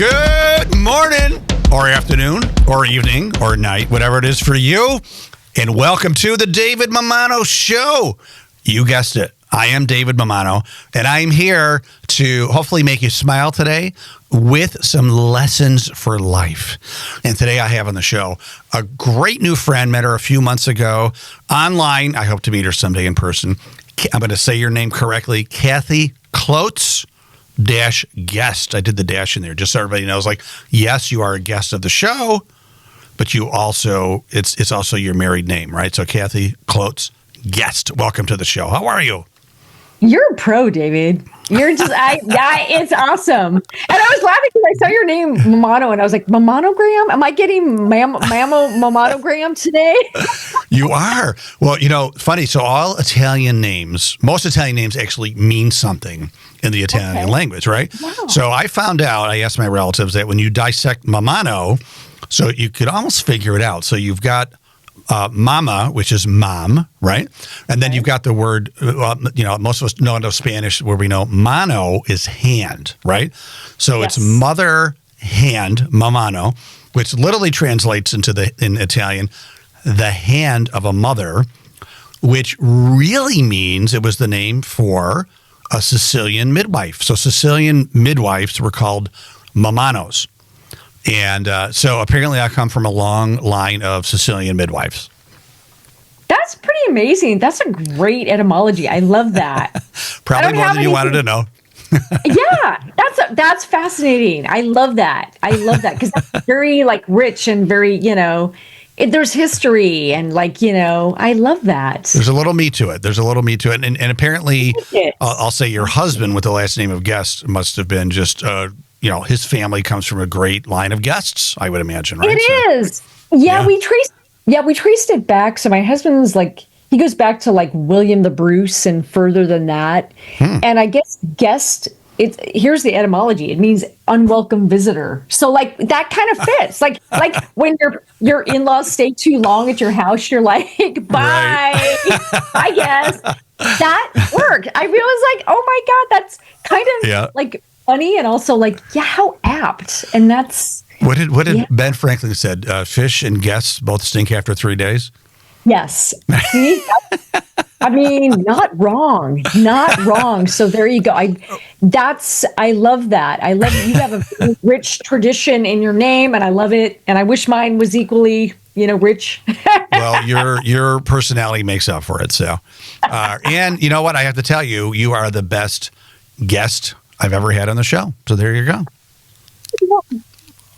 Good morning, or afternoon, or evening, or night, whatever it is for you. And welcome to the David Mammano Show. You guessed it. I am David Mammano, and I'm here to hopefully make you smile today with some lessons for life. And today I have on the show a great new friend. Met her a few months ago online. I hope to meet her someday in person. I'm going to say your name correctly. Kathy Klotz-Guest. I did the dash in there just so everybody knows, like, yes, you are a guest of the show, but you also, it's also your married name, right? So Kathy Klotz-Guest, welcome to the show. How are you? You're a pro, David. You're just, it's awesome. And I was laughing because I saw your name, Mammano, and I was like, Mammanogram? Am I getting Mammanogram today? You are. Well, you know, funny. So all Italian names, most Italian names actually mean something in the Italian language, right? Wow. So I found out, I asked my relatives that when you dissect Mammano, so you could almost figure it out. So you've got mama, which is mom, right? And then you've got the word, most of us know Spanish where we know mano is hand, right? So it's mother hand, mammano, which literally translates in Italian, the hand of a mother, which really means it was the name for a Sicilian midwife. So Sicilian midwives were called mammanos. And so apparently I come from a long line of Sicilian midwives. That's pretty amazing. That's a great etymology. I love that. Probably more than you wanted to know. Yeah, that's fascinating. I love that. Because that's very rich and very, there's history and I love that. There's a little meat to it. And apparently I'll say your husband with the last name of Guest must have been just his family comes from a great line of guests, I would imagine, right? It is. Yeah, we traced it back. So my husband's he goes back to William the Bruce and further than that. And I guess guest, here's the etymology. It means unwelcome visitor. So that kind of fits. Like when your in-laws stay too long at your house, you're like, bye, I guess. That worked. I realized oh my God, that's kind of funny and also how apt. And that's what did Ben Franklin said, fish and guests both stink after 3 days. Yes. See? I mean, not wrong. So there you go. I love that. I love you have a rich tradition in your name and I love it. And I wish mine was equally rich. Well, your personality makes up for it. So, and you know what? I have to tell you, you are the best guest I've ever had on the show. So there you go.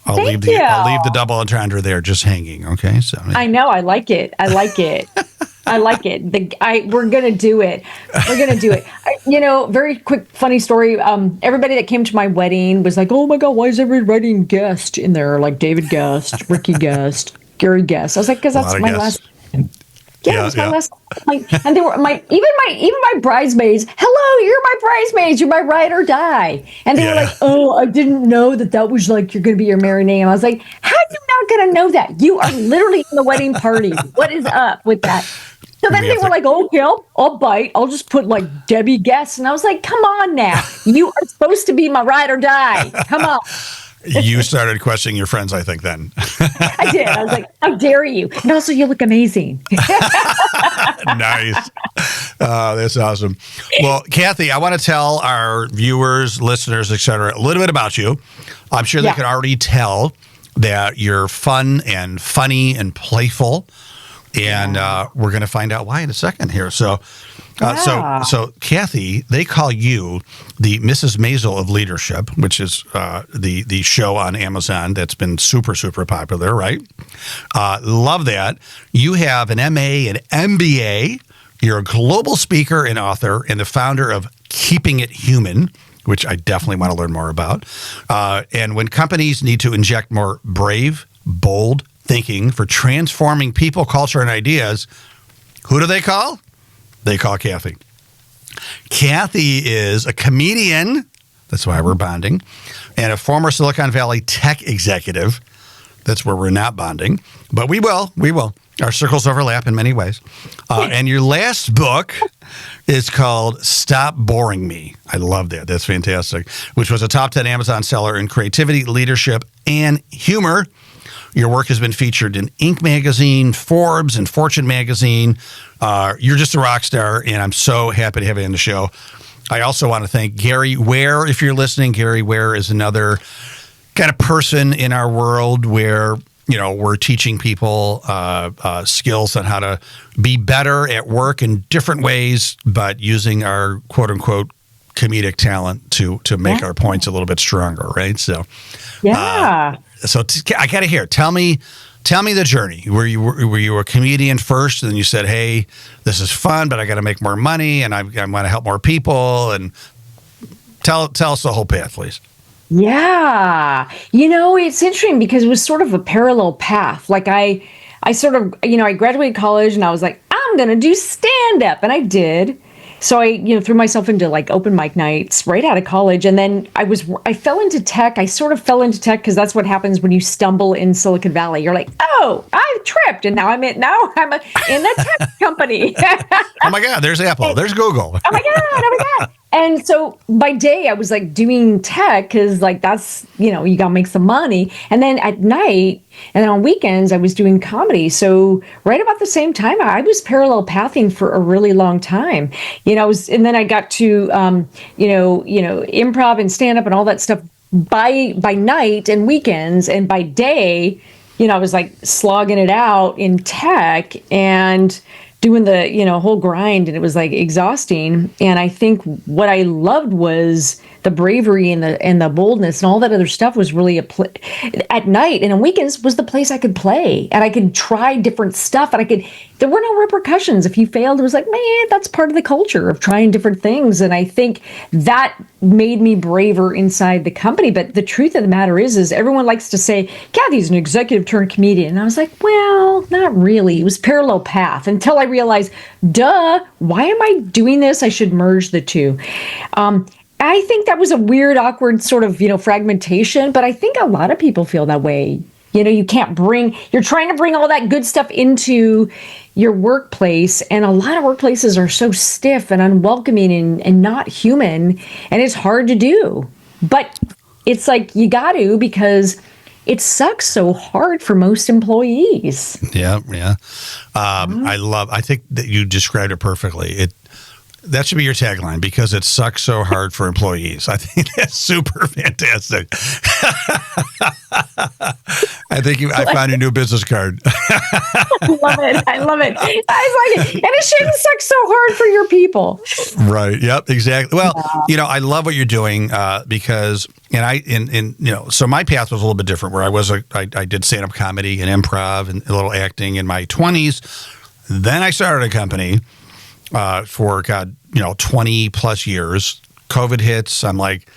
I'll leave the double entendre there just hanging. Okay. So I know. I like it. We're going to do it. Very quick, funny story. Everybody that came to my wedding was like, oh my God, why is everybody writing Guest in there? Like David Guest, Ricky Guest, Gary Guest. I was like, because that's my last name. Yeah, it's my last name. And they were even my bridesmaids. Hello, you're my bridesmaids. You're my ride or die. And they were like, oh, I didn't know that was you're going to be your married name. I was like, how are you not going to know that? You are literally in the wedding party. What is up with that? So then they were like, okay, I'll bite. I'll just put Debbie Guest. And I was like, come on now. You are supposed to be my ride or die. Come on. You started questioning your friends, I think, then. I did. I was like, how dare you? And also, you look amazing. Nice. That's awesome. Well, Kathy, I want to tell our viewers, listeners, et cetera, a little bit about you. I'm sure they can already tell that you're fun and funny and playful. And we're going to find out why in a second here. So Kathy, they call you the Mrs. Maisel of leadership, which is the show on Amazon that's been super, super popular, right? Love that. You have an MA and MBA. You're a global speaker and author and the founder of Keeping It Human, which I definitely want to learn more about. And when companies need to inject more brave, bold thinking for transforming people, culture, and ideas, who do they call? They call Kathy. Kathy is a comedian, that's why we're bonding, and a former Silicon Valley tech executive. That's where we're not bonding, but we will. Our circles overlap in many ways. And your last book is called Stop Boring Me. I love that. That's fantastic. Which was a top 10 Amazon seller in creativity, leadership, and humor. Your work has been featured in Inc. magazine, Forbes, and Fortune magazine. You're just a rock star, and I'm so happy to have you on the show. I also want to thank Gary Ware, if you're listening. Gary Ware is another kind of person in our world where, you know, we're teaching people skills on how to be better at work in different ways, but using our quote-unquote comedic talent to make our points a little bit stronger, right? So, I got to hear. Tell me the journey. Were you a comedian first, and then you said, "Hey, this is fun, but I got to make more money, and I want to help more people." And tell us the whole path, please. Yeah. You know, it's interesting because it was sort of a parallel path. Like I sort of, you know, I graduated college and I was like, I'm going to do stand-up. And I did. So I, you know, threw myself into like open mic nights right out of college. And then I fell into tech. I sort of fell into tech because that's what happens when you stumble in Silicon Valley. You're like, oh, I tripped. And now I'm in a tech company. Oh my God, there's Apple. There's Google. Oh my God. And so by day I was like doing tech because like that's, you know, you got to make some money. And then at night and then on weekends I was doing comedy. So right about the same time I was parallel pathing for a really long time. You know, and then I got to, you know, improv and stand up and all that stuff by night and weekends. And by day, you know, I was like slogging it out in tech and doing the, you know, whole grind, and it was like exhausting. And I think what I loved was the bravery and the boldness and all that other stuff was really at night and on weekends was the place I could play and I could try different stuff and there were no repercussions. If you failed, it was like, man, that's part of the culture of trying different things. And I think that made me braver inside the company. But the truth of the matter is everyone likes to say, Kathy's an executive turned comedian. And I was like, well, not really. It was parallel path until I realized, duh, why am I doing this? I should merge the two. I think that was a weird, awkward sort of, you know, fragmentation, but I think a lot of people feel that way. You know, you're trying to bring all that good stuff into your workplace, and a lot of workplaces are so stiff and unwelcoming and not human, and it's hard to do. But it's like you got to, because it sucks so hard for most employees. Yeah. I think that you described it perfectly. That should be your tagline, because it sucks so hard for employees. I think that's super fantastic. I think I found your new business card. I love it. I was like, and it shouldn't suck so hard for your people. Right. Yep. Exactly. Well, you know, I love what you're doing because, you know, so my path was a little bit different. Where I did stand-up comedy and improv and a little acting in my 20s. Then I started a company. For 20 plus years. COVID hits. I'm like,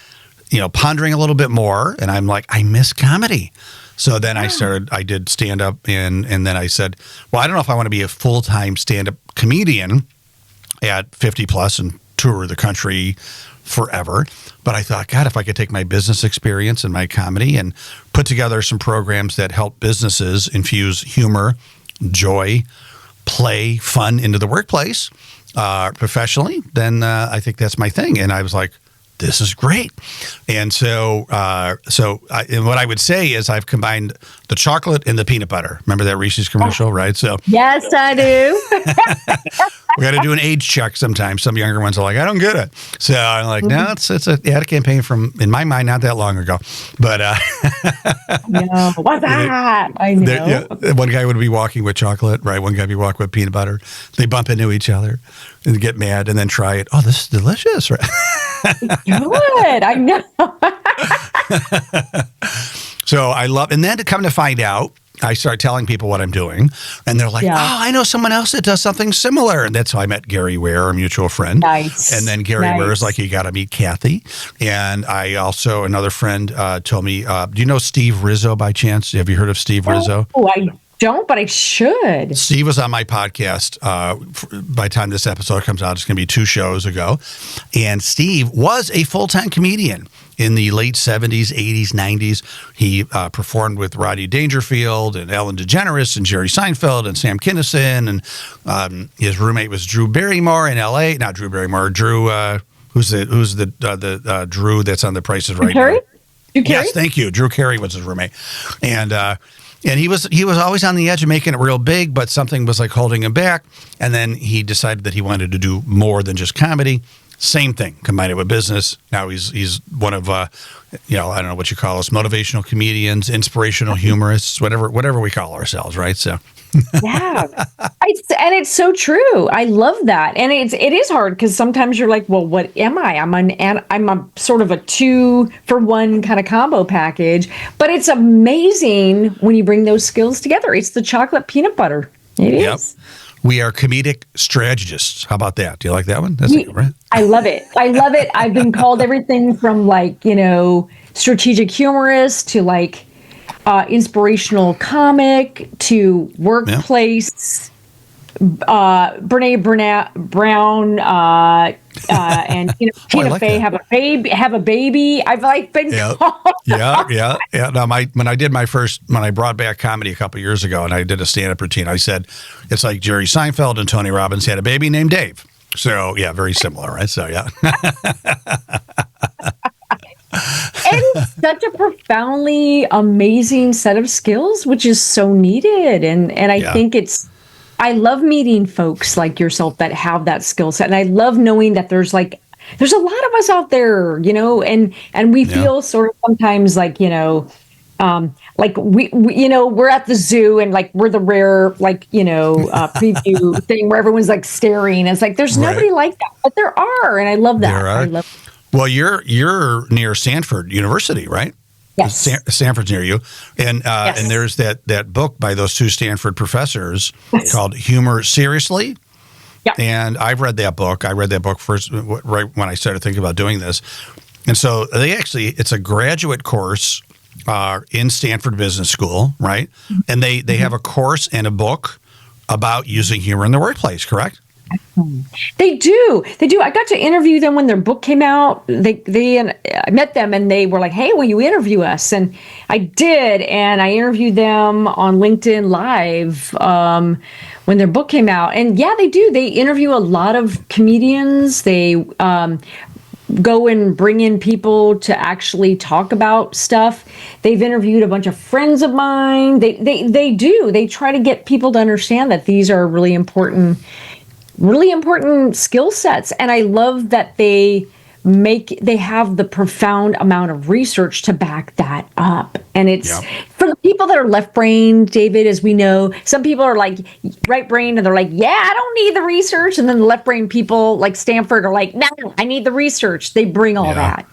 you know, pondering a little bit more, and I'm like, I miss comedy. So then I did stand up, and then I said, well, I don't know if I want to be a full-time stand-up comedian at 50 plus and tour the country forever. But I thought, God, if I could take my business experience and my comedy and put together some programs that help businesses infuse humor, joy, play, fun into the workplace professionally, then I think that's my thing. And I was like, this is great. And so what I would say is I've combined the chocolate and the peanut butter. Remember that Reese's commercial, right? So yes, I do. We got to do an age check sometimes. Some younger ones are like, I don't get it. So I'm like, no, it's an ad campaign from, in my mind, not that long ago. But no, what's that? I know. One guy would be walking with chocolate, right? One guy would be walking with peanut butter. They bump into each other and get mad and then try it. Oh, this is delicious, right? Good. I know. So I love, and then to come to find out, I start telling people what I'm doing, and they're like, oh, I know someone else that does something similar. And that's how I met Gary Ware, a mutual friend. Nice. And then Gary Ware is like, you got to meet Kathy. And I also, another friend told me, do you know Steve Rizzo by chance? Have you heard of Steve Rizzo? don't, but I should. Steve was on my podcast. By the time this episode comes out, it's going to be 2 shows ago. And Steve was a full-time comedian in the late 70s, 80s, 90s. He performed with Rodney Dangerfield and Ellen DeGeneres and Jerry Seinfeld and Sam Kinison. And his roommate was Drew Barrymore in L.A. Not Drew Barrymore. Drew, who's the Drew that's on The Price is Right now? Drew Carey? Yes, thank you. Drew Carey was his roommate. And he was always on the edge of making it real big, but something was like holding him back. And then he decided that he wanted to do more than just comedy. Same thing, combine it with business. Now he's one of I don't know what you call us, motivational comedians, inspirational humorists, whatever we call ourselves, right? So yeah, and it's so true. I love that, and it is hard because sometimes you're like, well, what am I? I'm a sort of a 2-for-1 kind of combo package. But it's amazing when you bring those skills together. It's the chocolate peanut butter. It is. Yep. We are comedic strategists. How about that? Do you like that one? That's good, right? I love it. I've been called everything from strategic humorist to inspirational comic to workplace. Brene Brown and Tina Fey have a baby. I've been called. Yeah. Now, when I brought back comedy a couple years ago, and I did a stand-up routine, I said it's like Jerry Seinfeld and Tony Robbins had a baby named Dave. So yeah, very similar, right? So yeah. And such a profoundly amazing set of skills, which is so needed, and I think I love meeting folks like yourself that have that skill set. And I love knowing that there's a lot of us out there, and we feel sort of sometimes we're at the zoo and we're the rare, preview thing where everyone's staring. It's there's nobody like that, but there are. And I love that. I love that. Well, you're near Stanford University, right? Yes. Stanford's near you. And and there's that book by those 2 Stanford professors called Humor Seriously. Yeah. And I've read that book. I read that book first right when I started thinking about doing this. And so it's a graduate course in Stanford Business School, right? And they have a course and a book about using humor in the workplace, correct? They do. I got to interview them when their book came out. I met them and they were like, "Hey, will you interview us?" And I did. And I interviewed them on LinkedIn Live when their book came out. And yeah, they do. They interview a lot of comedians. They go and bring in people to actually talk about stuff. They've interviewed a bunch of friends of mine. They do. They try to get people to understand that these are really important skill sets. And I love that they have the profound amount of research to back that up. And it's for the people that are left brained, David, as we know, some people are right brained and they're like, yeah, I don't need the research. And then the left brain people like Stanford are like, no, I need the research. They bring all that.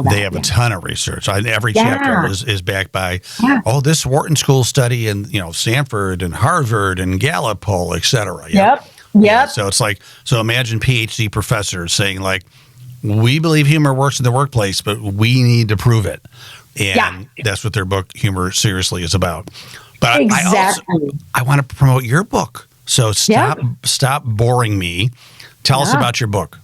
They have a ton of research. Every chapter is backed by, this Wharton School study and, Stanford and Harvard and Gallup poll, et cetera. Yep. Yeah, so it's so imagine PhD professors saying we believe humor works in the workplace, but we need to prove it. And that's what their book, Humor Seriously, is about. But exactly. I want to promote your book. So stop boring me. Tell us about your book.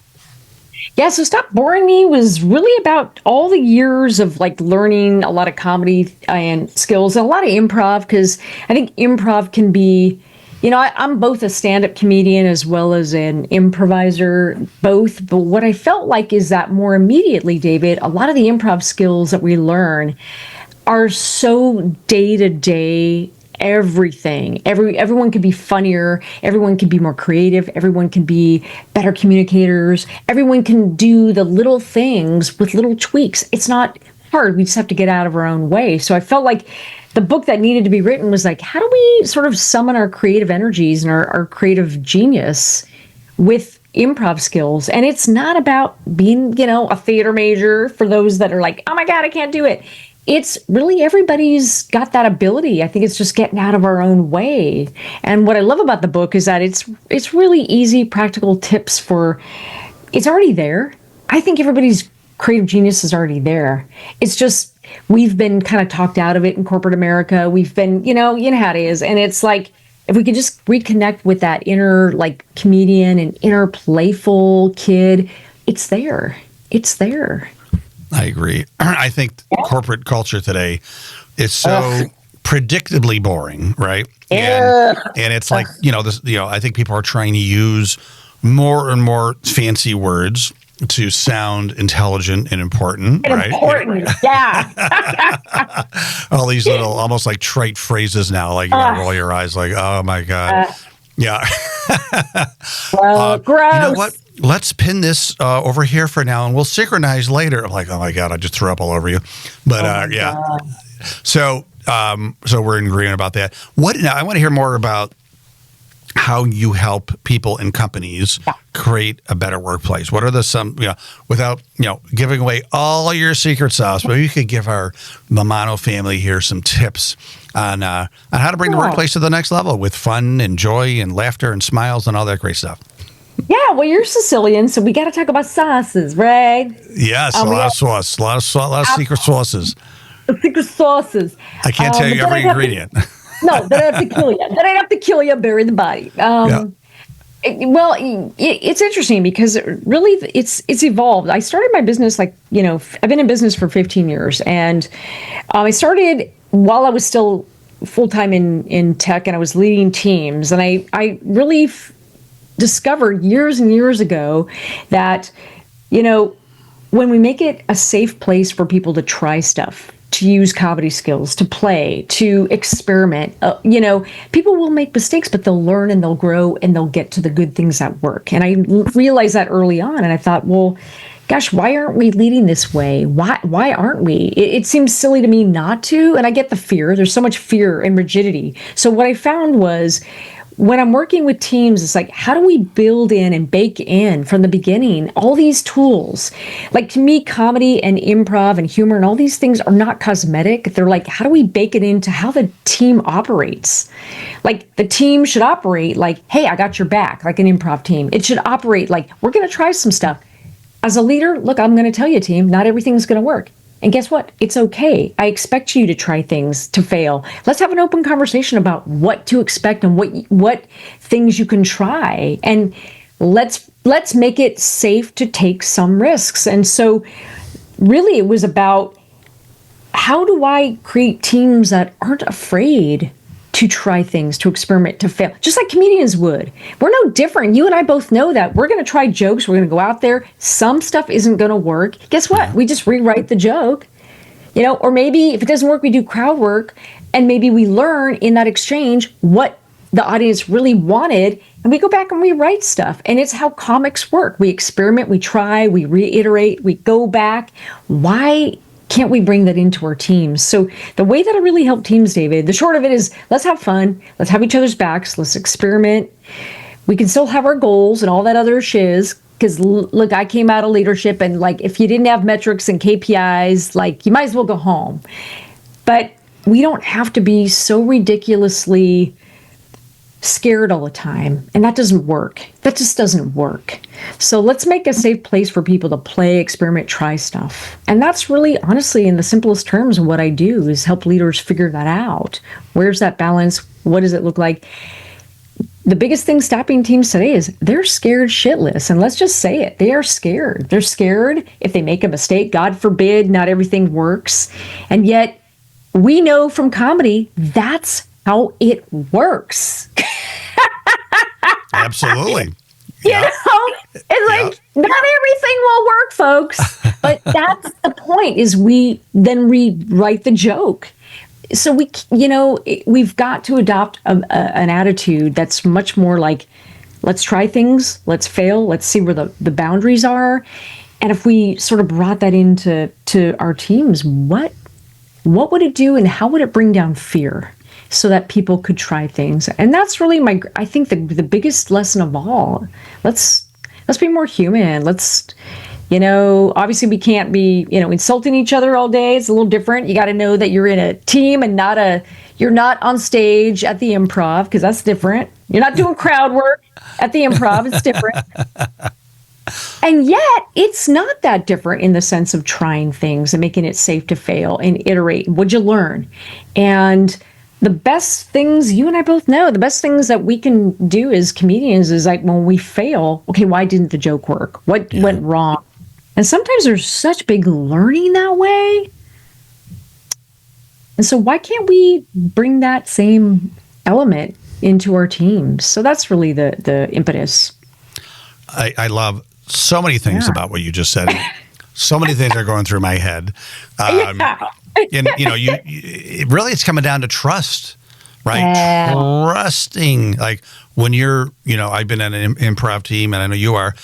Yeah, so Stop Boring Me was really about all the years of learning a lot of comedy and skills and a lot of improv, because I think improv can be, I'm both a stand-up comedian as well as an improviser, both. But what I felt like is that more immediately, David, a lot of the improv skills that we learn are so day-to-day everything. Everyone can be funnier. Everyone can be more creative. Everyone can be better communicators. Everyone can do the little things with little tweaks. It's not hard. We just have to get out of our own way. So I felt like the book that needed to be written was how do we sort of summon our creative energies and our creative genius with improv skills? And it's not about being, a theater major for those that are like, oh my God, I can't do it. It's really everybody's got that ability. I think it's just getting out of our own way. And what I love about the book is that it's really easy, practical tips it's already there. I think everybody's creative genius is already there. It's just we've been kind of talked out of it in corporate America. We've been, you know how it is. And it's like, if we could just reconnect with that inner like comedian and inner playful kid, it's there. It's there. I agree. I think corporate culture today is so predictably boring, right? And it's like, I think people are trying to use more and more fancy words to sound intelligent and important, right? Important, yeah. All these little, almost like trite phrases now, like you gotta roll your eyes, like, oh my God. Yeah. Well, gross. You know what? Let's pin this over here for now, and we'll synchronize later. I'm like, oh my God, I just threw up all over you. But yeah. God. So we're in agreement about that. Now I want to hear more about how you help people in companies create a better workplace. What are without giving away all your secret sauce, but you could give our Mammano family here some tips on how to bring the workplace to the next level with fun and joy and laughter and smiles and all that great stuff. Yeah, well, you're Sicilian, so we got to talk about sauces, right? Yes, a lot of sauce, a lot of secret sauces. Secret sauces. I can't tell you every ingredient. No, then I'd have to kill you. Then I'd have to kill you, bury the body. It's interesting because really it's evolved. I started my business I've been in business for 15 years, and I started while I was still full-time in tech, and I was leading teams, and I really discovered years and years ago that, when we make it a safe place for people to try stuff, to use comedy skills, to play, to experiment. People will make mistakes, but they'll learn and they'll grow and they'll get to the good things at work. And I realized that early on. And I thought, well, gosh, why aren't we leading this way? Why aren't we? It seems silly to me not to. And I get the fear. There's so much fear and rigidity. So what I found was, when I'm working with teams, it's like, how do we build in and bake in from the beginning all these tools? Like, to me, comedy and improv and humor and all these things are not cosmetic. They're like, how do we bake it into how the team operates? Like, the team should operate like, hey, I got your back, like an improv team. It should operate like, we're going to try some stuff. As a leader, look, I'm going to tell you, team, not everything's going to work. And guess what? It's okay. I expect you to try things, to fail. Let's have an open conversation about what to expect and what things you can try. And let's make it safe to take some risks. And so really it was about, how do I create teams that aren't afraid to try things, to experiment, to fail, just like comedians would. We're no different. You and I both know that. We're going to try jokes. We're going to go out there. Some stuff isn't going to work. Guess what? We just rewrite the joke, or maybe if it doesn't work, we do crowd work, and maybe we learn in that exchange what the audience really wanted, and we go back and rewrite stuff. And it's how comics work. We experiment, we try, we reiterate, we go back. Why can't we bring that into our teams? So the way that I really help teams, David, the short of it is, let's have fun. Let's have each other's backs. Let's experiment. We can still have our goals and all that other shiz. Because look, I came out of leadership, and if you didn't have metrics and KPIs, you might as well go home. But we don't have to be so ridiculously scared all the time. And that doesn't work. That just doesn't work. So let's make a safe place for people to play, experiment, try stuff. And that's really, honestly, in the simplest terms, what I do is help leaders figure that out. Where's that balance? What does it look like? The biggest thing stopping teams today is they're scared shitless. And let's just say it. They are scared. They're scared if they make a mistake. God forbid, not everything works. And yet we know from comedy, that's how it works. Absolutely. It's like, not everything will work, folks. But that's the point, is we then rewrite the joke. So we've got to adopt an attitude that's much more like, let's try things, let's fail, let's see where the boundaries are. And if we sort of brought that into our teams, what would it do, and how would it bring down fear so that people could try things? And that's really I think the biggest lesson of all. Let's be more human. Let's, obviously we can't be, insulting each other all day. It's a little different. You got to know that you're in a team and you're not on stage at the improv, because that's different. You're not doing crowd work at the improv. It's different. And yet, it's not that different in the sense of trying things and making it safe to fail and iterate. What'd you learn? And the best things, you and I both know, the best things that we can do as comedians is like when we fail, okay, why didn't the joke work? What went wrong? And sometimes there's such big learning that way. And so why can't we bring that same element into our teams? So that's really the impetus. I love so many things about what you just said. So many things are going through my head. And really, it's coming down to trust, right? Trusting, like when you're, I've been in an improv team, and I know you are.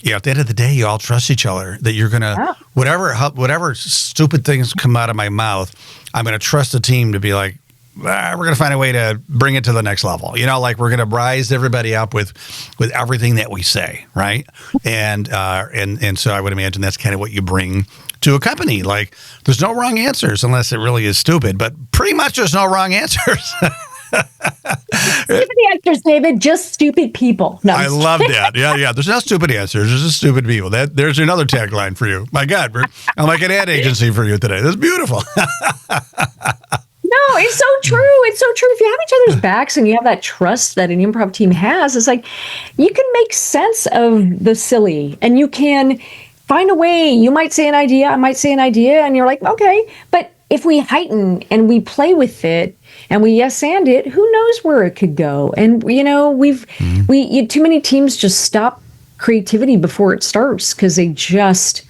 Yeah, at the end of the day, you all trust each other that you're gonna whatever stupid things come out of my mouth, I'm gonna trust the team to be like, we're gonna find a way to bring it to the next level. Like we're gonna rise everybody up with everything that we say, right? And so I would imagine that's kind of what you bring to a company. Like, there's no wrong answers unless it really is stupid, but pretty much there's no wrong answers. Stupid answers, David. Just stupid people. No, I love that. Yeah. There's no stupid answers. There's just stupid people. There's another tagline for you. My God, I'm like an ad agency for you today. That's beautiful. No, it's so true. It's so true. If you have each other's backs and you have that trust that an improv team has, it's like you can make sense of the silly and you can find a way. You might say an idea, I might say an idea, and you're like, okay. But if we heighten and we play with it and we yes and it, who knows where it could go? And too many teams just stop creativity before it starts because they just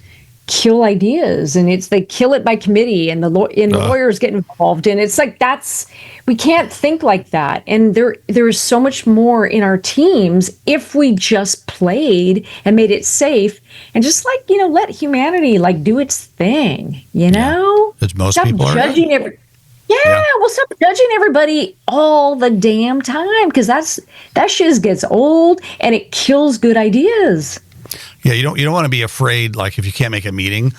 kill ideas, and they kill it by committee, and the lawyers get involved, and it's like we can't think like that. And there is so much more in our teams if we just played and made it safe and just let humanity do its thing. It's most stop people judging well, stop judging everybody all the damn time, because that shiz gets old and it kills good ideas. Yeah, you don't want to be afraid, like if you can't make a meeting,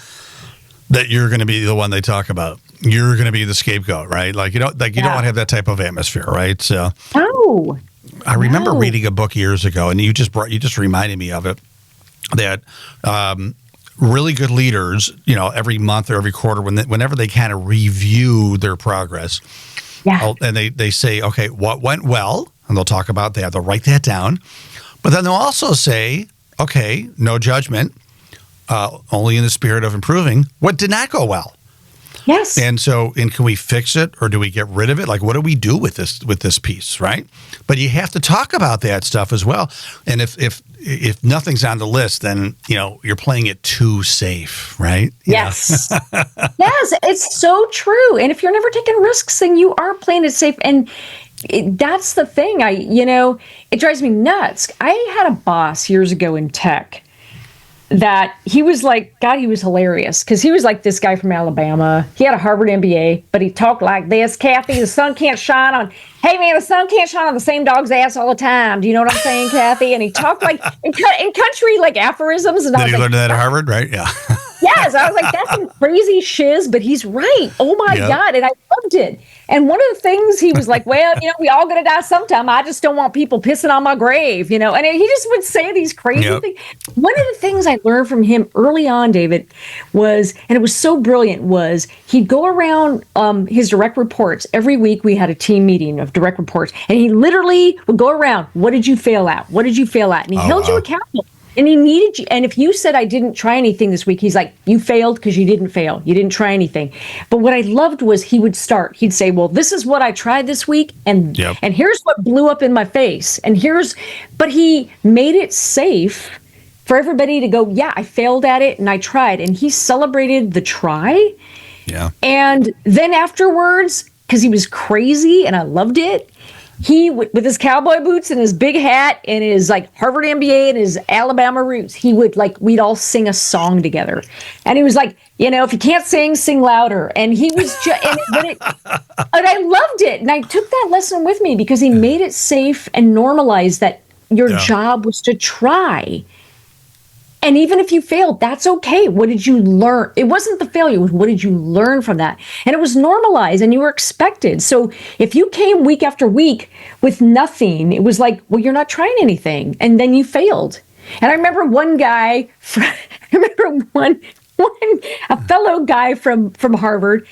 that you're going to be the one they talk about. You're going to be the scapegoat, right? Like you don't want to have that type of atmosphere, right? So I remember reading a book years ago, and you just reminded me of it, that really good leaders, every month or every quarter, whenever they kind of review their progress, and they say, okay, what went well, and they'll talk about that. They'll write that down, but then they'll also say, okay, no judgment, only in the spirit of improving. What did not go well? Yes. And can we fix it, or do we get rid of it? Like, what do we do with this piece, right? But you have to talk about that stuff as well. And if nothing's on the list, then you're playing it too safe, right? Yes. Yes, it's so true. And if you're never taking risks, then you are playing it safe. And that's the thing. It drives me nuts. I had a boss years ago in tech that he was like, God, he was hilarious, because he was like this guy from Alabama. He had a Harvard MBA, but he talked like this. Kathy, the sun can't shine on, hey man, the sun can't shine on the same dog's ass all the time. Do you know what I'm saying, Kathy? And he talked like in country, like aphorisms. And Did he learn that at Harvard, right? Yeah. Yes, I was like, that's some crazy shiz, but he's right. Oh my God. And I loved it. And one of the things he was like, well, we all gonna die sometime. I just don't want people pissing on my grave, and he just would say these crazy things. One of the things I learned from him early on, David, was, and it was so brilliant, was he'd go around his direct reports. Every week we had a team meeting of direct reports, and he literally would go around, what did you fail at? What did you fail at? And he held you accountable. And he needed you. And if you said, I didn't try anything this week, he's like, you failed because you didn't fail. You didn't try anything. But what I loved was he'd say, well, this is what I tried this week. And here's what blew up in my face. But he made it safe for everybody to go, yeah, I failed at it and I tried. And he celebrated the try. Yeah. And then afterwards, because he was crazy and I loved it, he, with his cowboy boots and his big hat and his Harvard MBA and his Alabama roots, we'd all sing a song together. And he was like, if you can't sing louder. And he was just, and I loved it. And I took that lesson with me because he made it safe and normalized that your job was to try. And even if you failed, that's okay. What did you learn? It wasn't the failure. It was what did you learn from that? And it was normalized and you were expected. So if you came week after week with nothing, it was like, well, you're not trying anything. And then you failed. And I remember one guy, a fellow guy from Harvard,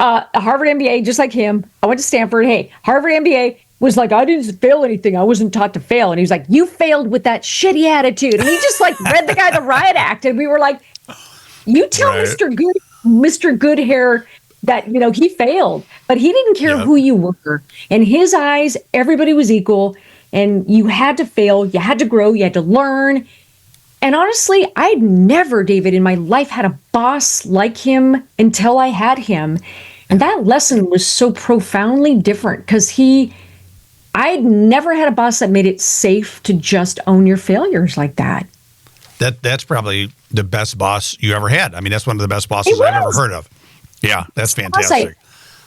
a Harvard MBA, just like him. I went to Stanford. Hey, Harvard MBA was like, I didn't fail anything. I wasn't taught to fail. And he was like, you failed with that shitty attitude. And he just like read the guy the riot act. And we were like, you tell Mr. Goodhair that, he failed, but he didn't care who you were. In his eyes, everybody was equal, and you had to fail. You had to grow. You had to learn. And honestly, I'd never, David, in my life had a boss like him until I had him. And that lesson was so profoundly different because I'd never had a boss that made it safe to just own your failures like that. That's probably the best boss you ever had. I mean, that's one of the best bosses I've ever heard of. Yeah, that's fantastic.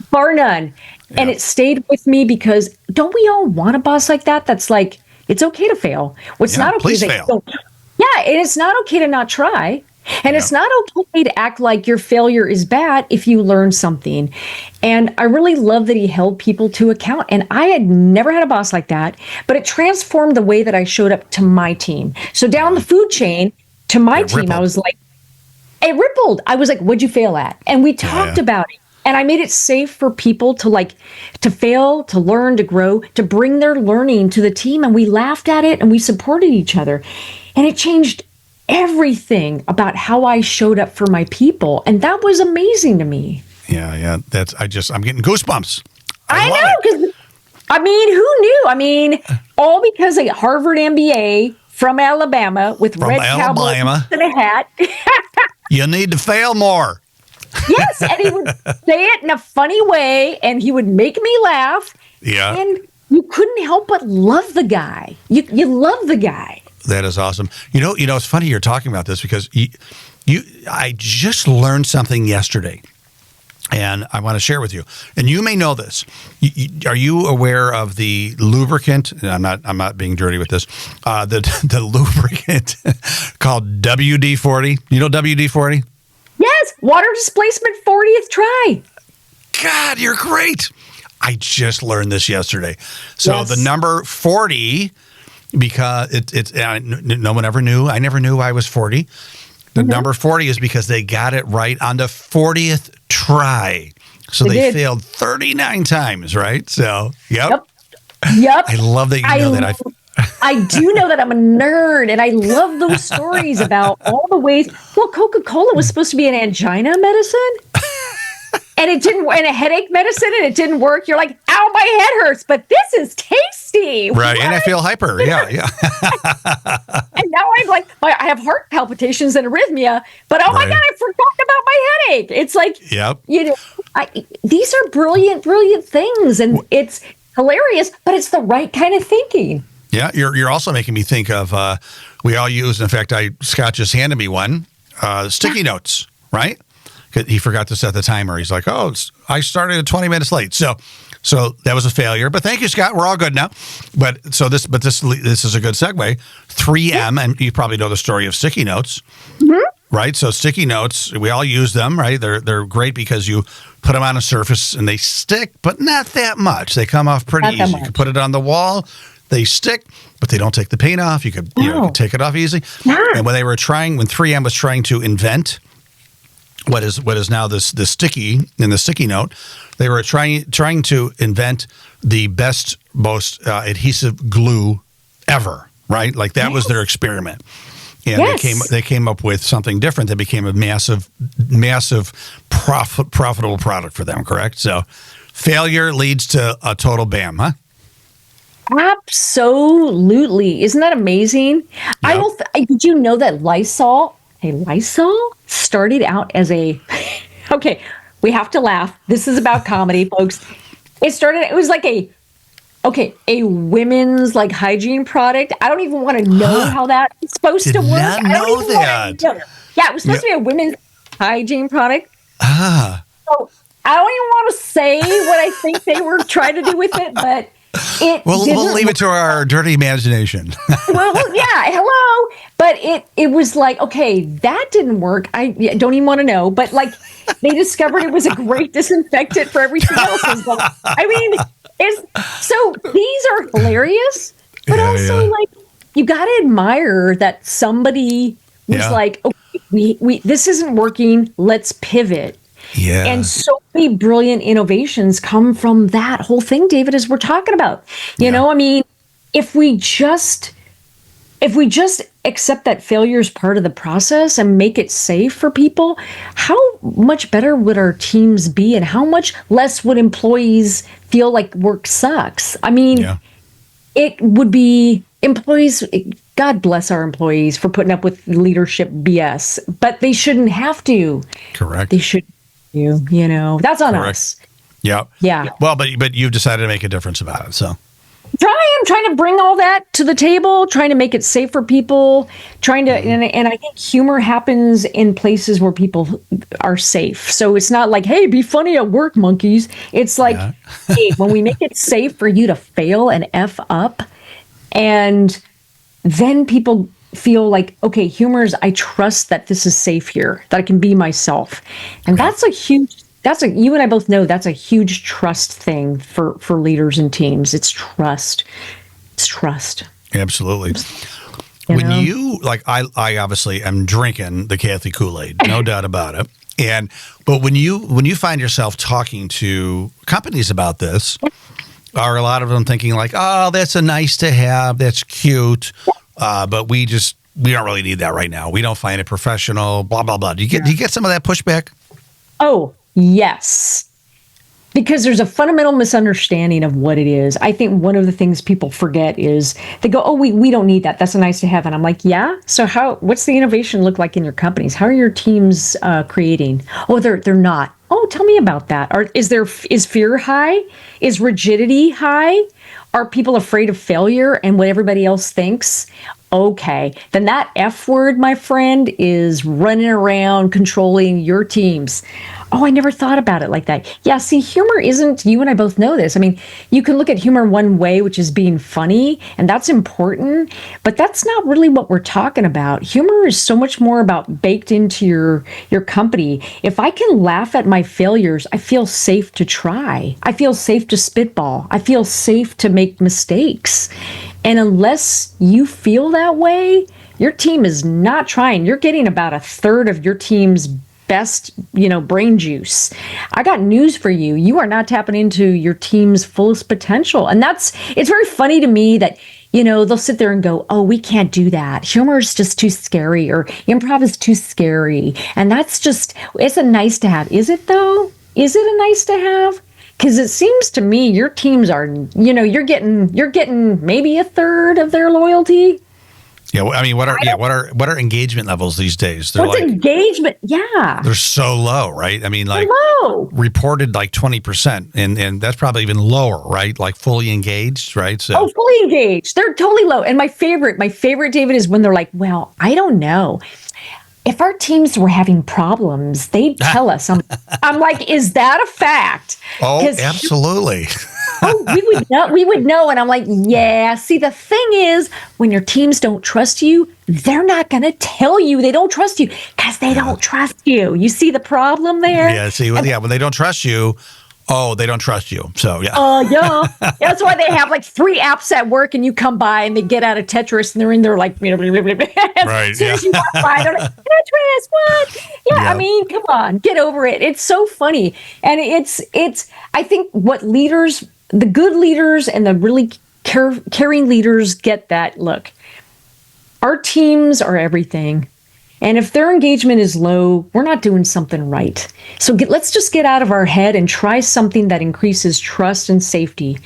Bar none. Yeah. And it stayed with me because don't we all want a boss like that? That's like, it's okay to fail. What's not okay please fail. Yeah, and it's not okay to not try. And it's not okay to act like your failure is bad if you learn something. And I really love that he held people to account. And I had never had a boss like that, but it transformed the way that I showed up to my team. So down the food chain to my team, rippled. I was like, it rippled. I was like, what'd you fail at? And we talked about it. And I made it safe for people to fail, to learn, to grow, to bring their learning to the team. And we laughed at it and we supported each other. And it changed everything about how I showed up for my people. And that was amazing to me. Yeah. I'm getting goosebumps. I know, because, who knew? All because a Harvard MBA from Alabama with red cowboy boots and a hat. You need to fail more. Yes, and he would say it in a funny way, and he would make me laugh. Yeah. And you couldn't help but love the guy. You love the guy. That is awesome. It's funny you're talking about this because I just learned something yesterday, and I want to share with you. And you may know this. Are you aware of the lubricant? I'm not being dirty with this. The lubricant called WD-40. You know WD-40? Yes, water displacement 40th try. God, you're great. I just learned this yesterday. So the number 40, because it's no one ever knew. I never knew I was 40. The number 40 is because they got it right on the 40th try. So they failed 39 times, right? So, yep. I love that you know that. I do know that I'm a nerd, and I love those stories about all the ways. Well, Coca-Cola was supposed to be an angina medicine, and it didn't, and a headache medicine, and it didn't work. You're like, ow, my head hurts, but this is tasty. Right, what? And I feel hyper. Yeah. And now I'm like, I have heart palpitations and arrhythmia, but oh my God, I forgot about my headache. It's like, these are brilliant, brilliant things, and it's hilarious, but it's the right kind of thinking. Yeah, you're also making me think of, we all use, in fact, Scott just handed me one, sticky notes, right? He forgot to set the timer. He's like, I started 20 minutes late. So that was a failure. But thank you, Scott. We're all good now. But this is a good segue. 3M, and you probably know the story of sticky notes, right? So sticky notes, we all use them, right? They're great because you put them on a surface and they stick, but not that much. They come off pretty easy. You can put it on the wall. They stick, but they don't take the paint off. You could take it off easy. Yeah. And when 3M was trying to invent what is now this sticky note, they were trying to invent the best, most adhesive glue ever, right? Like that was their experiment. And they came up with something different that became a massive profitable product for them, correct? So failure leads to a total bam, huh? Absolutely. Isn't that amazing? Yep. Did you know that Lysol started out as okay, we have to laugh. This is about comedy, folks. It was like a women's hygiene product. I don't even want to know how that's supposed to work. Not know that. Yeah, it was supposed to be a women's hygiene product. So I don't even want to say what I think they were trying to do with it, but we'll leave it to our dirty imagination. Hello. But it was like, okay, that didn't work. I don't even want to know. But they discovered it was a great disinfectant for everything else. So these are hilarious, but you got to admire that somebody was like, okay, we this isn't working. Let's pivot. Yeah. And so many brilliant innovations come from that whole thing, David, as we're talking about. You know, I mean, if we just accept that failure is part of the process and make it safe for people, how much better would our teams be, and how much less would employees feel like work sucks? I mean, it would be employees. God bless our employees for putting up with leadership BS, but they shouldn't have to. Correct. They should. You know, that's on us. Yeah. Yeah. Well, but you've decided to make a difference about it. So I'm trying to bring all that to the table, trying to make it safe for people, and I think humor happens in places where people are safe. So it's not like, hey, be funny at work, monkeys. It's like, hey, when we make it safe for you to fail and F up, and then people feel like, okay, humor is, I trust that this is safe here, that I can be myself. And you and I both know that's a huge trust thing for leaders and teams. It's trust. It's trust. Absolutely. You like, I obviously am drinking the Kathy Kool-Aid, no doubt about it. But when you find yourself talking to companies about this, are a lot of them thinking like, oh, that's a nice to have, that's cute, but we don't really need that right now. We don't find it professional, blah, blah, blah. Do you get some of that pushback? Oh, yes. Because there's a fundamental misunderstanding of what it is. I think one of the things people forget is they go, oh, we don't need that. That's a nice to have. And I'm like, yeah. So what's the innovation look like in your companies? How are your teams creating? Oh, they're not. Oh, tell me about that. Is fear high? Is rigidity high? Are people afraid of failure and what everybody else thinks? Okay, then that F word, my friend, is running around controlling your teams. Oh, I never thought about it like that. Yeah, see, humor isn't, you and I both know this. I mean, you can look at humor one way, which is being funny, and that's important, but that's not really what we're talking about. Humor is so much more about baked into your company. If I can laugh at my failures, I feel safe to try. I feel safe to spitball. I feel safe to make mistakes. And unless you feel that way, your team is not trying. You're getting about a third of your team's best, brain juice. I got news for you. You are not tapping into your team's fullest potential. And it's very funny to me that, they'll sit there and go, oh, we can't do that. Humor is just too scary, or improv is too scary. And it's a nice to have. Is it though? Is it a nice to have? Because it seems to me your teams are, you're getting maybe a third of their loyalty. Yeah, I mean, what are engagement levels these days? What's engagement? Yeah, they're so low, right? I mean, like low. Reported like 20%, and that's probably even lower, right? Like fully engaged, right? So fully engaged, they're totally low. And my favorite, David, is when they're like, well, I don't know. If our teams were having problems, they'd tell us. I'm like, is that a fact? Oh, absolutely. We would know. And I'm like, yeah. See, the thing is, when your teams don't trust you, they're not going to tell you they don't trust you because they don't trust you. You see the problem there? Yeah. See, when they don't trust you, they don't trust you. So, yeah. Yeah. That's why they have like 3 apps at work, and you come by and they get out of Tetris and they're in there like, right. As soon as you walk by, they're like, Tetris, what? Yeah, I mean, come on, get over it. It's so funny. And I think what the good leaders and the really caring leaders get that. Look, our teams are everything. And if their engagement is low, we're not doing something right. So let's just get out of our head and try something that increases trust and safety.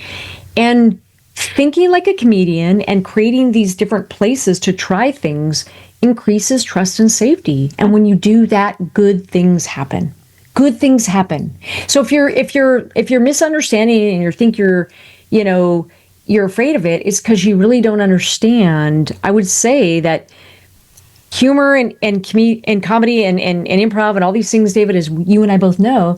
And thinking like a comedian and creating these different places to try things increases trust and safety. And when you do that, good things happen. Good things happen. So if you're misunderstanding and you think you're afraid of it, it's because you really don't understand. I would say that humor and comedy and improv and all these things, David, as you and I both know,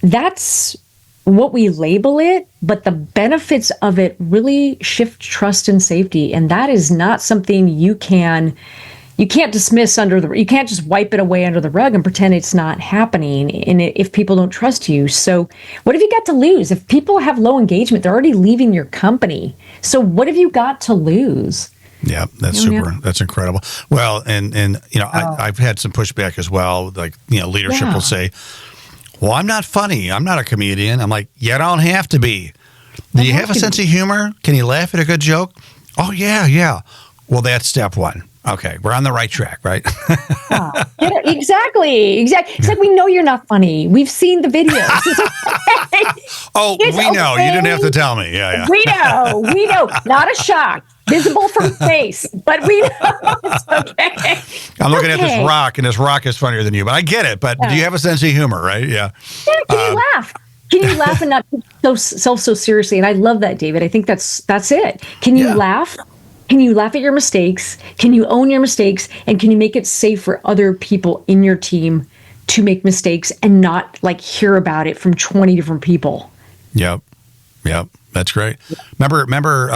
that's what we label it, but the benefits of it really shift trust and safety. And that is not something you can't dismiss you can't just wipe it away under the rug and pretend it's not happening if people don't trust you. So what have you got to lose? If people have low engagement, they're already leaving your company. So what have you got to lose? Yeah, that's super. That's incredible. Well, and I've had some pushback as well. Like, leadership will say, well, I'm not funny. I'm not a comedian. I'm like, you don't have to be. Do you have a sense of humor? Can you laugh at a good joke? Oh, yeah. Well, that's step one. Okay, we're on the right track, right? Exactly. It's like, we know you're not funny. We've seen the videos. We know. You didn't have to tell me. Yeah. We know. Not a shock. Visible from space, but we know it's okay. I'm looking at this rock, and this rock is funnier than you, but I get it. But do you have a sense of humor, right? Yeah. Can you laugh? Can you laugh and not take yourself so seriously? And I love that, David. I think that's it. Can you laugh? Can you laugh at your mistakes? Can you own your mistakes? And can you make it safe for other people in your team to make mistakes and not hear about it from 20 different people? Yep. That's great. Remember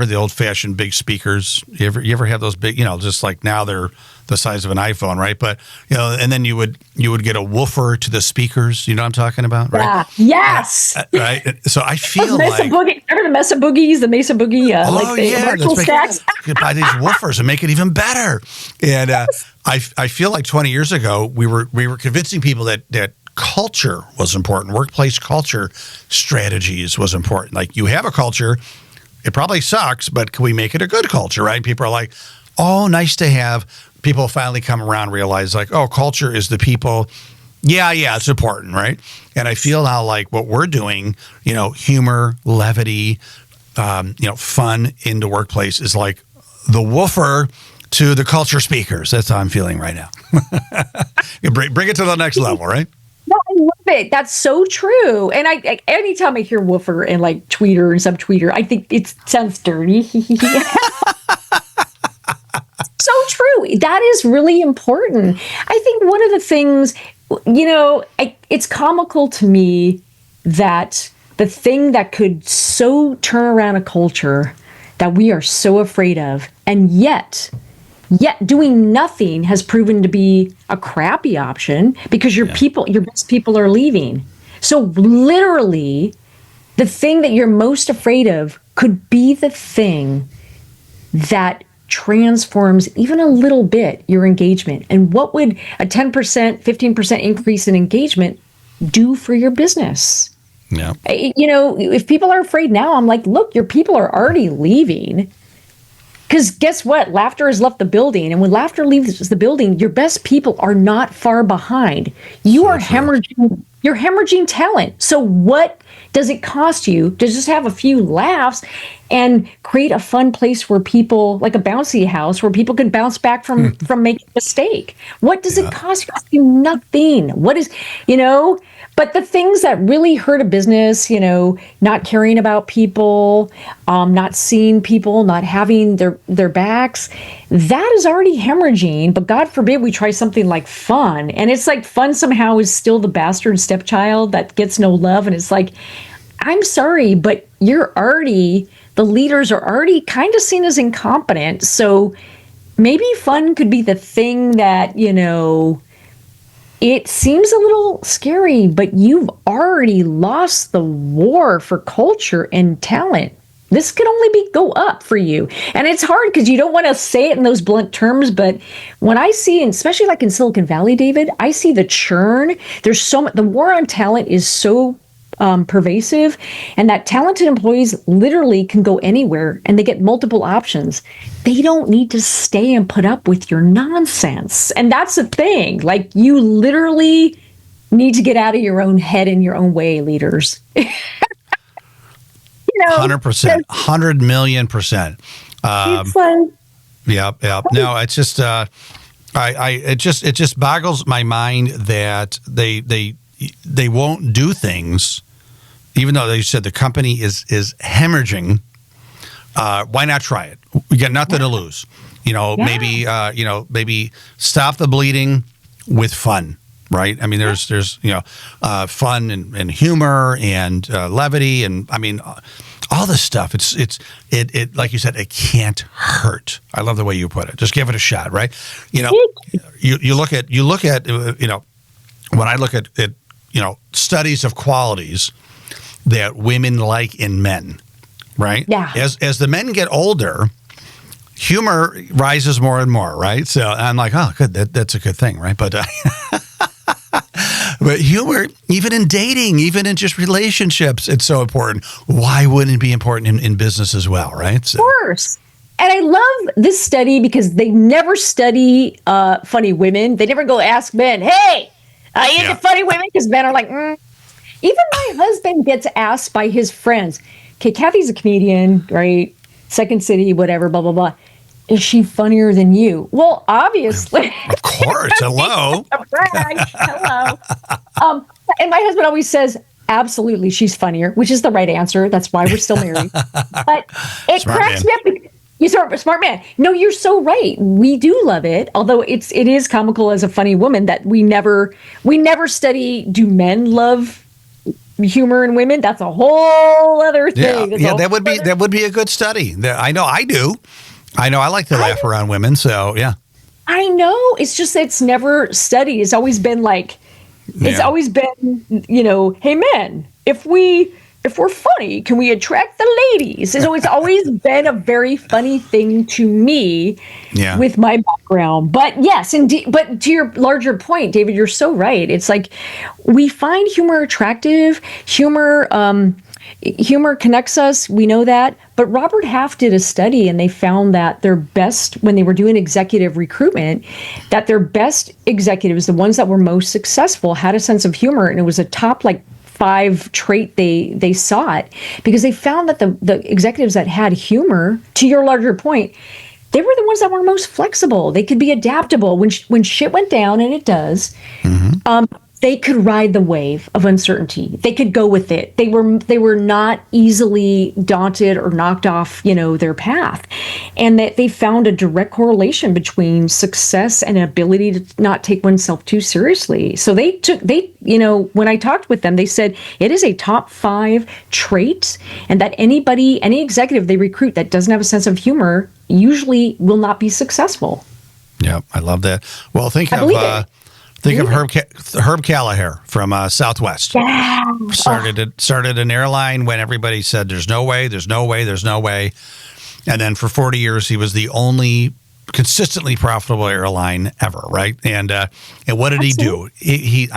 the old-fashioned big speakers? You ever have those big, just like now they're the size of an iPhone, right? But and then you would get a woofer to the speakers. You know what I'm talking about, right? Yeah. Yes. Right. So I feel Mesa Boogie. Remember the Mesa Boogies, the Mesa Boogie, virtual stacks? You could buy these woofers and make it even better. And I feel like 20 years ago we were convincing people that culture was important. Workplace culture strategies was important. Like, you have a culture. It probably sucks, but can we make it a good culture, right? People are like, oh, nice to have. People finally come around and realize, culture is the people. Yeah, it's important, right? And I feel now like what we're doing, humor, levity, fun in the workplace is like the woofer to the culture speakers. That's how I'm feeling right now. Bring it to the next level, right? No, I love it. That's so true. And I anytime I hear woofer and tweeter and subtweeter, I think it sounds dirty. So true. That is really important. I think one of the things, it's comical to me that the thing that could so turn around a culture that we are so afraid of, and yet doing nothing has proven to be a crappy option because your best people are leaving. So literally, the thing that you're most afraid of could be the thing that transforms even a little bit your engagement. And what would a 10%, 15% increase in engagement do for your business? Yeah. If people are afraid now, I'm like, look, your people are already leaving. Because guess what? Laughter has left the building. And when laughter leaves the building, your best people are not far behind. You're hemorrhaging talent. So what does it cost you to just have a few laughs and create a fun place where people, like a bouncy house, where people can bounce back from making a mistake? What does it cost you? It costs you nothing. But the things that really hurt a business, not caring about people, not seeing people, not having their backs, that is already hemorrhaging. But God forbid we try something like fun. And it's like fun somehow is still the bastard stepchild that gets no love. And it's like, I'm sorry, but the leaders are already kind of seen as incompetent. So maybe fun could be the thing that, it seems a little scary, but you've already lost the war for culture and talent. This could only go up for you. And it's hard because you don't want to say it in those blunt terms. But when I see, and especially like in Silicon Valley, David, I see the churn. The war on talent is so pervasive, and that talented employees literally can go anywhere and they get multiple options. They don't need to stay and put up with your nonsense. And that's the thing. Like, you literally need to get out of your own head in your own way, leaders. 100%, 100 million %. It's like, yeah. No, it's just, it just boggles my mind that they won't do things, even though they said the company is hemorrhaging. Why not try it? We got nothing to lose. Maybe stop the bleeding with fun, right? I mean, there's fun and humor and levity, and I mean, all this stuff. It like you said, it can't hurt. I love the way you put it. Just give it a shot, right? You look at when I look at studies of qualities that women like in men, right? Yeah. As the men get older, humor rises more and more, right? So I'm like, oh, good, that's a good thing, right? But but humor, even in dating, even in just relationships, it's so important. Why wouldn't it be important in business as well, right? So. Of course. And I love this study because they never study funny women. They never go ask men, hey, you into funny women? Because men are like, Even my husband gets asked by his friends, okay, Kathy's a comedian, right? Second City, whatever, blah, blah, blah. Is she funnier than you? Well, obviously. Of course. Hello. Hello. And my husband always says, absolutely, she's funnier, which is the right answer. That's why we're still married. But it cracks me up. You're smart man. No, you're so right. We do love it, although it is comical as a funny woman that we never study. Do men love humor in women? That's a whole other thing. Yeah, that would be a good study. I know I do. I know I like to laugh around women. So yeah. I know. It's just it's never studied. It's always been like, it's always been, hey men, if we're funny, can we attract the ladies? So it's always been a very funny thing to me with my background. But yes, indeed. But to your larger point, David, you're so right. It's like we find humor attractive. Humor connects us. We know that. But Robert Half did a study and they found that their best, when they were doing executive recruitment, that their best executives, the ones that were most successful, had a sense of humor. And it was a top 5 trait they sought because they found that the executives that had humor, to your larger point, they were the ones that were most flexible. They could be adaptable when shit went down, and it does. They could ride the wave of uncertainty. They could go with it. They were not easily daunted or knocked off, their path. And that they found a direct correlation between success and ability to not take oneself too seriously. So when I talked with them, they said it is a top 5 trait, and that any executive they recruit that doesn't have a sense of humor usually will not be successful. Yeah, I love that. Well, think of Herb Callagher from Southwest. Yeah. Started an airline when everybody said there's no way. And then for 40 years, he was the only consistently profitable airline ever, right? And what did he do? He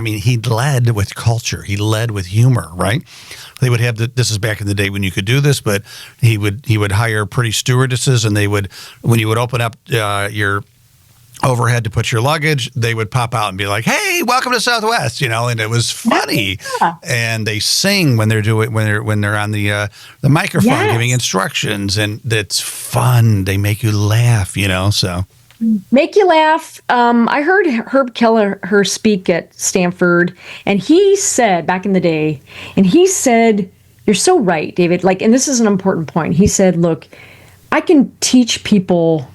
led with culture. He led with humor, right? They would have this is back in the day when you could do this, but he would hire pretty stewardesses, and when you would open up your overhead to put your luggage, they would pop out and be like, "Hey, welcome to Southwest," and it was funny. Yeah. And they sing when they're on the microphone giving instructions, and it's fun. They make you laugh, so. Make you laugh. I heard Herb Kelleher speak at Stanford, and he said back in the day, you're so right, David. And this is an important point. He said, look, I can teach people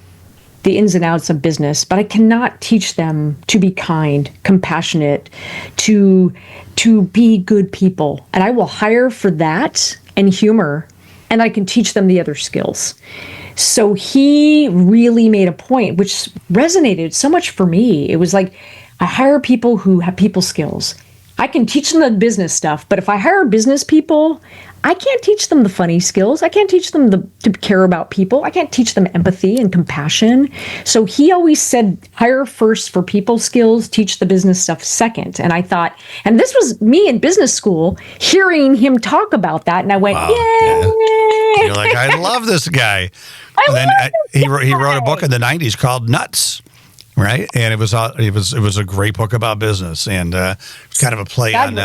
the ins and outs of business, but I cannot teach them to be kind, compassionate, to be good people. And I will hire for that and humor, and I can teach them the other skills. So he really made a point, which resonated so much for me. It was like, I hire people who have people skills. I can teach them the business stuff, but if I hire business people, I can't teach them the funny skills. I can't teach them to care about people. I can't teach them empathy and compassion. So he always said, hire first for people skills, teach the business stuff second. And I thought, and this was me in business school, hearing him talk about that. And I went, yay! You're like, I love this guy. And then he wrote a book in the 90s called Nuts. Right, and it was a great book about business, and kind of a play on.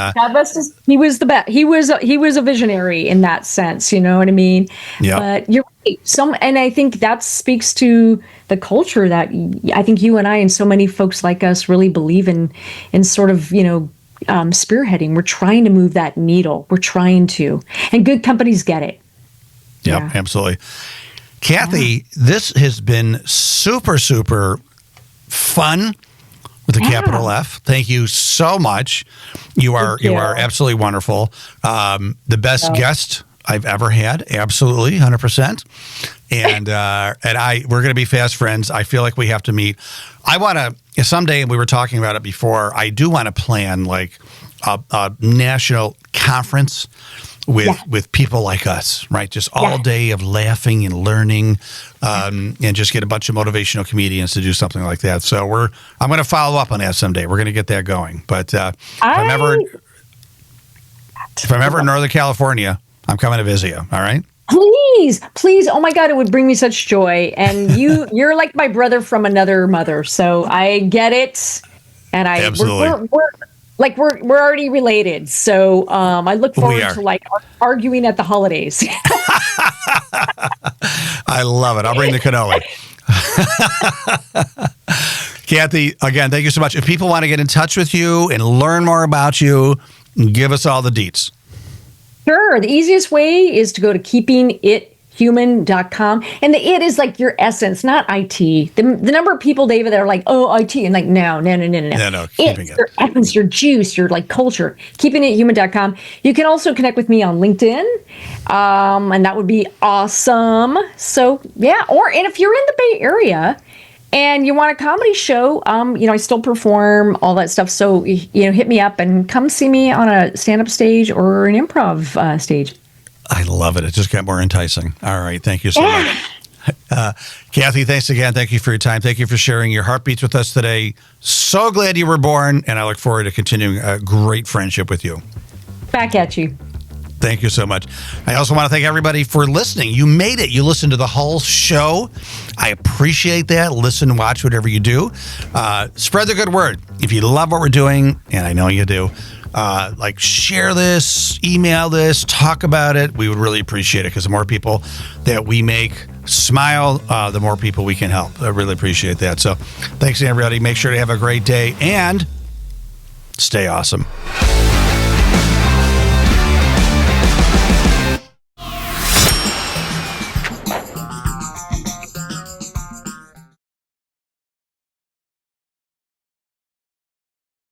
He was the best. He was a visionary in that sense. You know what I mean? Yeah. But you're right. And I think that speaks to the culture that I think you and I and so many folks like us really believe in sort of spearheading. We're trying to move that needle. We're trying to, and good companies get it. Yep, yeah, absolutely. Kathy, this has been super, super fun with a capital F. Thank you so much. You are absolutely wonderful. The best guest I've ever had. Absolutely, 100%. And we're going to be fast friends. I feel like we have to meet. I want to someday, and we were talking about it before, I do want to plan a national conference with people like us, right? Just all day of laughing and learning, and just get a bunch of motivational comedians to do something like that. So I'm going to follow up on that someday. We're going to get that going. But if I'm ever in Northern California, I'm coming to visit you. All right. Please. Oh my God, it would bring me such joy. And you're like my brother from another mother. So I get it. And absolutely. We're already related. So I look forward to like arguing at the holidays. I love it. I'll bring the cannoli. Kathy, again, thank you so much. If people want to get in touch with you and learn more about you, give us all the deets. Sure. The easiest way is to go to keepingithuman.com. And the it is like your essence, not IT. The number of people, David, that are like, oh, IT. And like, no. It's your essence, your juice, your like culture. Keepingithuman.com. You can also connect with me on LinkedIn. And that would be awesome. So, yeah. And if you're in the Bay Area and you want a comedy show, I still perform all that stuff. So, hit me up and come see me on a stand-up stage or an improv stage. I love it. It just got more enticing. All right. Thank you so much. Kathy, thanks again. Thank you for your time. Thank you for sharing your heartbeats with us today. So glad you were born, and I look forward to continuing a great friendship with you. Back at you. Thank you so much. I also want to thank everybody for listening. You made it. You listened to the whole show. I appreciate that. Listen, watch, whatever you do. Spread the good word. If you love what we're doing, and I know you do, share this, email this, talk about it. We would really appreciate it because the more people that we make smile, the more people we can help. I really appreciate that. So thanks, everybody. Make sure to have a great day and stay awesome.